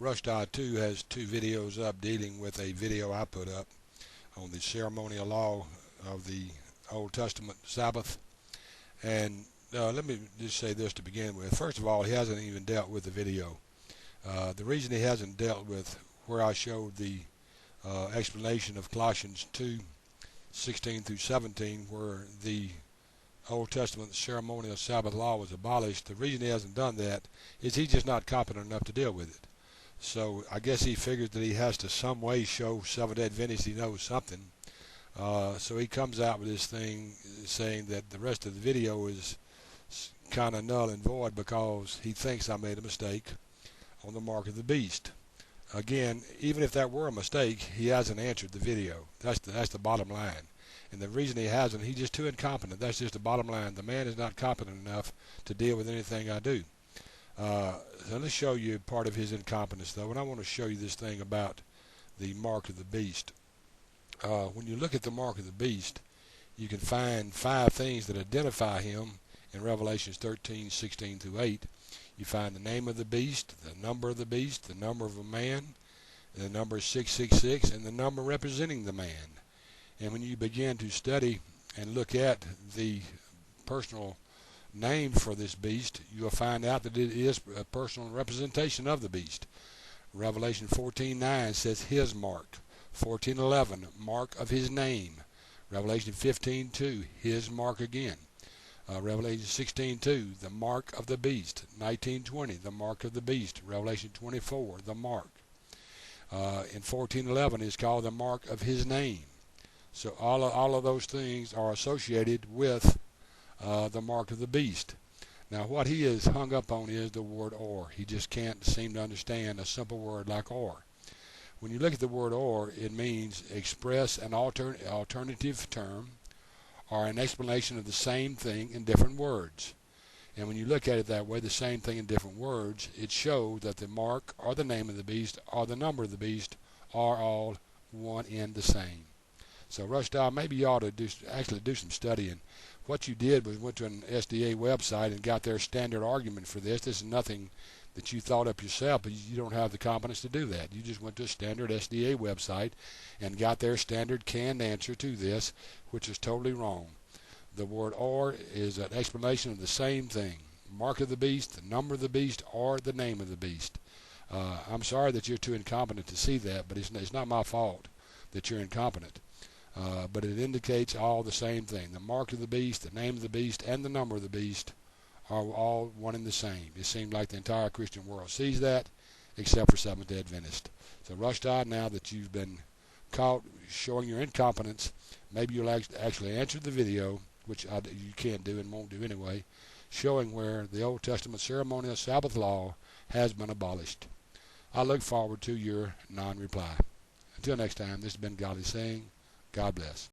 Rusda2 has two videos up dealing with a video I put up on the ceremonial law of the Old Testament Sabbath. And let me just say this to begin with. First of all, he hasn't even dealt with the video. The reason he hasn't dealt with where I showed the explanation of Colossians 2:16 through 17, where the Old Testament ceremonial Sabbath law was abolished, the reason he hasn't done that is he's just not competent enough to deal with it. So I guess he figures that he has to some way show Seventh-day Adventists he knows something. So he comes out with this thing saying that the rest of the video is kind of null and void because he thinks I made a mistake on the mark of the beast. Again, even if that were a mistake, he hasn't answered the video. That's the bottom line. And the reason he hasn't, he's just too incompetent. That's just the bottom line. The man is not competent enough to deal with anything I do. So let's show you part of his incompetence, though, and I want to show you this thing about the mark of the beast. When you look at the mark of the beast, you can find 5 things that identify him in Revelations 13:16 through 8. You find the name of the beast, the number of the beast, the number of a man, the number 666, and the number representing the man. And when you begin to study and look at the personal name for this beast, you'll find out that it is a personal representation of the beast. Revelation 14:9 says his mark. 14:11, mark of his name. Revelation 15:2, his mark again. Revelation 16:2, the mark of the beast. 19:20, the mark of the beast. Revelation 24, the mark. In 14:11 is called the mark of his name. So all of those things are associated with the mark of the beast. Now what he is hung up on is the word or. He just can't seem to understand a simple word like or. When you look at the word or, it means express an alternative term or an explanation of the same thing in different words. And when you look at it that way, the same thing in different words, it shows that the mark or the name of the beast or the number of the beast are all one and the same. So Rusda, maybe you ought to actually do some studying. What you did was went to an SDA website and got their standard argument for this. This is nothing that you thought up yourself, but you don't have the competence to do that. You just went to a standard SDA website and got their standard canned answer to this, which is totally wrong. The word or is an explanation of the same thing. Mark of the beast, the number of the beast, or the name of the beast. I'm sorry that you're too incompetent to see that, but it's not my fault that you're incompetent. But it indicates all the same thing. The mark of the beast, the name of the beast, and the number of the beast are all one and the same. It seems like the entire Christian world sees that, except for Seventh-day Adventists. So Rusda, now that you've been caught showing your incompetence, maybe you'll actually answer the video, which you can't do and won't do anyway, showing where the Old Testament ceremonial Sabbath law has been abolished. I look forward to your non-reply. Until next time, this has been Godly Saying. God bless.